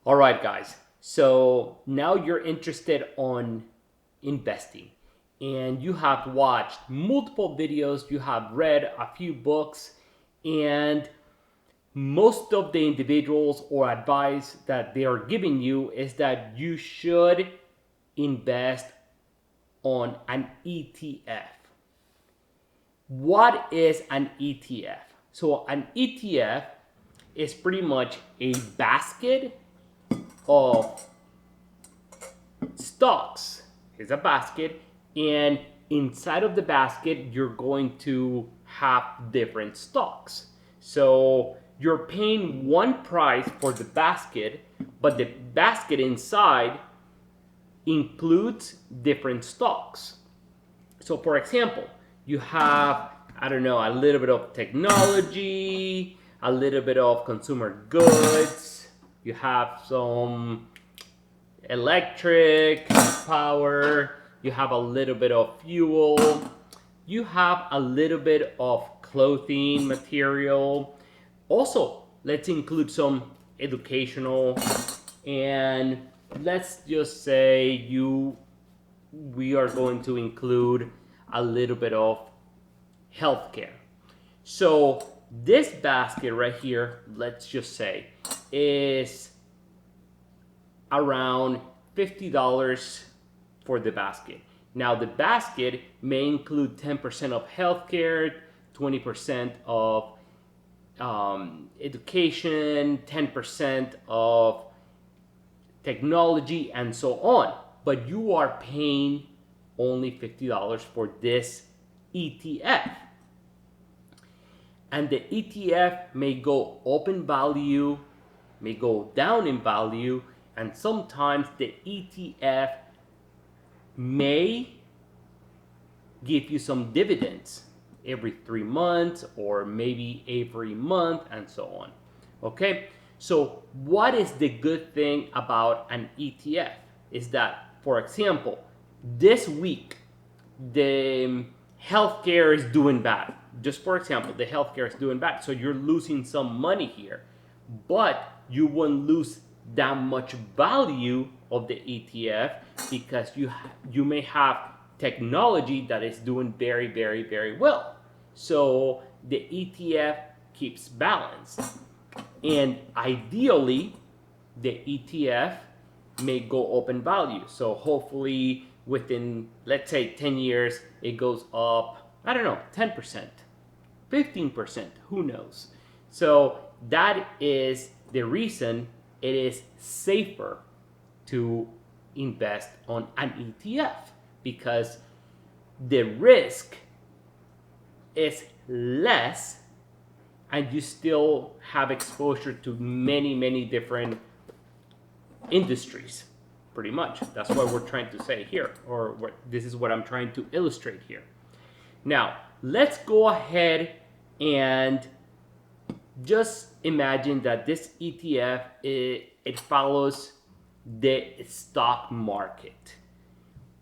All right, guys. So now you're interested on investing and you have watched multiple videos, you have read a few books, and most of the individuals or advice that they are giving you is that you should invest on an ETF. What is an ETF? So an ETF is pretty much a basket of stocks. Here's a basket, and inside of the basket, you're going to have different stocks. So you're paying one price for the basket, but the basket inside includes different stocks. So, for example, you have, I don't know, a little bit of technology, a little bit of consumer goods, you have some electric power, you have a little bit of fuel, you have a little bit of clothing material. Also, let's include some educational, and let's just say we are going to include a little bit of healthcare. So this basket right here, let's just say, is around $50 for the basket. Now the basket may include 10% of healthcare, 20% of education, 10% of technology, and so on. But you are paying only $50 for this ETF. And the ETF may go up in value, may go down in value, and sometimes the ETF may give you some dividends every 3 months or maybe every month and so on. Okay, so what is the good thing about an ETF is that, for example, this week the healthcare is doing bad. Just for example, the healthcare is doing bad, so you're losing some money here, but you won't lose that much value of the ETF because you may have technology that is doing very, very, very well. So the ETF keeps balance. And ideally, the ETF may go up in value. So hopefully within, let's say, 10 years, it goes up, I don't know, 10%, 15%, who knows? So that is the reason it is safer to invest on an ETF, because the risk is less and you still have exposure to many, many different industries. Pretty much. That's what we're trying to say here, or this is what I'm trying to illustrate here. Now, let's go ahead and just imagine that this ETF, it follows the stock market.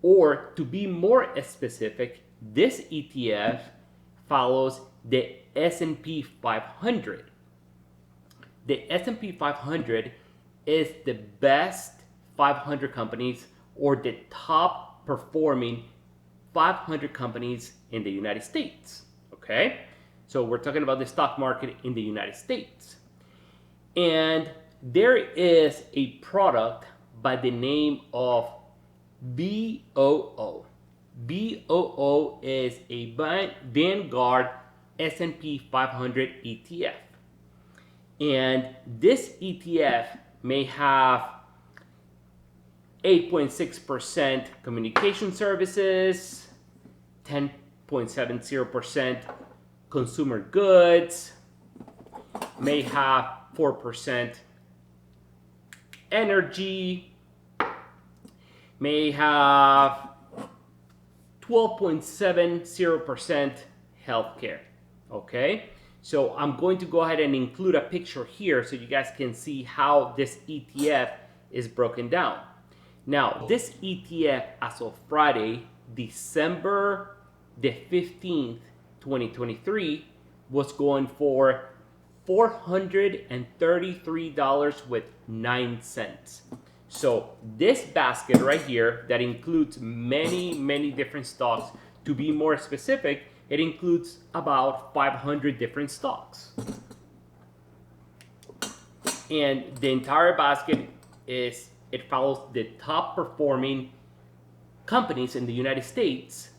Or to be more specific, this ETF follows the S&P 500. The S&P 500 is the best 500 companies or the top performing 500 companies in the United States. Okay? So we're talking about the stock market in the United States. And there is a product by the name of BOO. BOO is a Vanguard S&P 500 ETF. And this ETF may have 8.6% communication services, 10.70% consumer goods, may have 4% energy, may have 12.70% healthcare. Okay, so I'm going to go ahead and include a picture here so you guys can see how this ETF is broken down. Now, this ETF as of Friday, December the 15th, 2023, was going for $433.09. So this basket right here that includes many different stocks. To be more specific, it includes about 500 different stocks. And the entire basket it follows the top performing companies in the United States,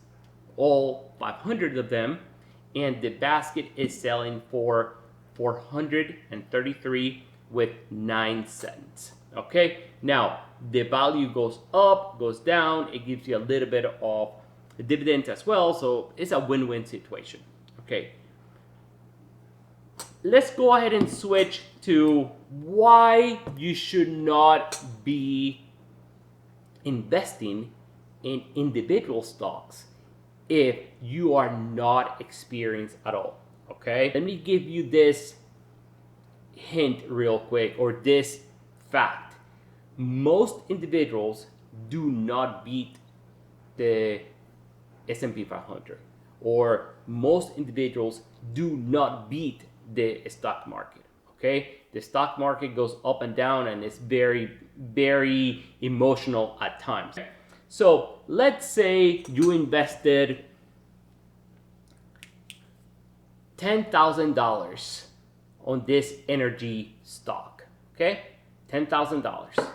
all 500 of them, and the basket is selling for $433.09. Okay, now the value goes up, goes down, it gives you a little bit of dividends as well, so it's a win-win situation. Okay, let's go ahead and switch to why you should not be investing in individual stocks if you are not experienced at all. Okay, let me give you this hint real quick, or this fact. Most individuals do not beat the S&P 500, or most individuals do not beat the stock market. Okay, the stock market goes up and down, and it's very emotional at times. So let's say you invested $10,000 on this energy stock. Okay, $10,000,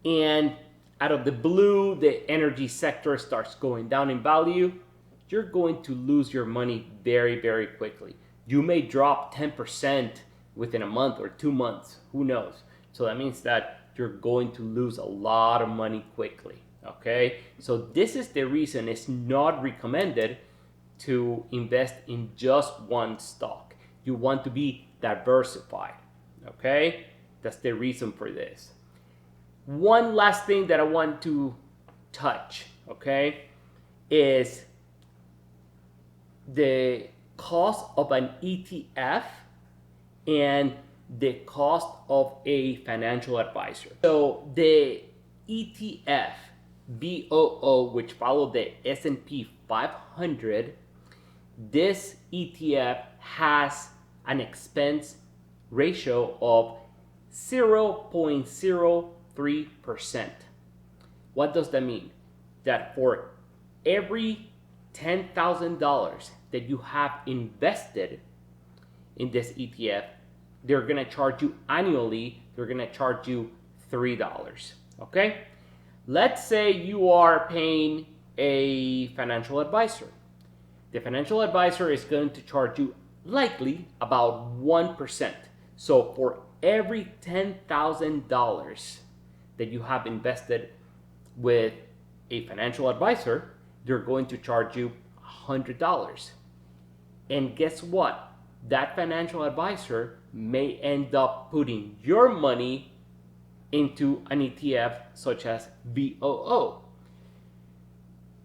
and out of the blue, the energy sector starts going down in value. You're going to lose your money very quickly. You may drop 10% within a month or 2 months, who knows? So that means that you're going to lose a lot of money quickly. Okay, so this is the reason it's not recommended to invest in just one stock. You want to be diversified. Okay, that's the reason for this. One last thing that I want to touch, okay, is the cost of an ETF and the cost of a financial advisor. So the ETF BOO, which followed the S&P 500, this ETF has an expense ratio of 0.03%. What does that mean? That for every $10,000 that you have invested in this ETF, they're going to charge you annually, they're going to charge you $3. Okay? Let's say you are paying a financial advisor. The financial advisor is going to charge you likely about 1%. So for every $10,000 that you have invested with a financial advisor, they're going to charge you $100. And guess what? That financial advisor may end up putting your money into an ETF such as BOO.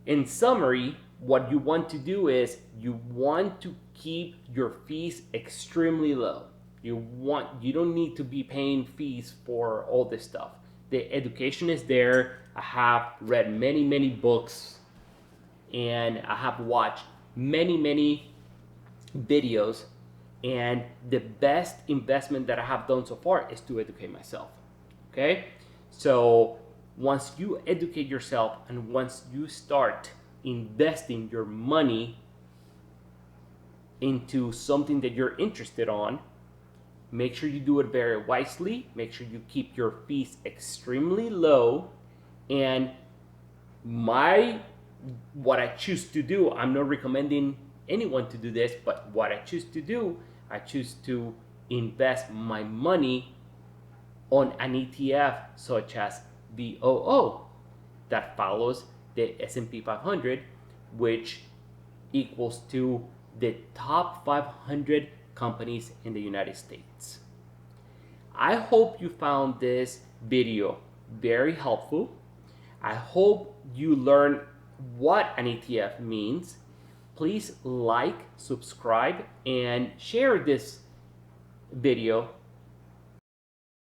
In summary, what you want to do is you want to keep your fees extremely low. You don't need to be paying fees for all this stuff. The education is there. I have read many books, and I have watched many videos, and the best investment that I have done so far is to educate myself. Okay, so once you educate yourself and once you start investing your money into something that you're interested on, make sure you do it very wisely. Make sure you keep your fees extremely low. And what I choose to do, I'm not recommending anyone to do this, but what I choose to do, I choose to invest my money on an ETF such as BOO that follows the S&P 500, which equals to the top 500 companies in the United States. I hope you found this video very helpful. I hope you learned what an ETF means. Please like, subscribe, and share this video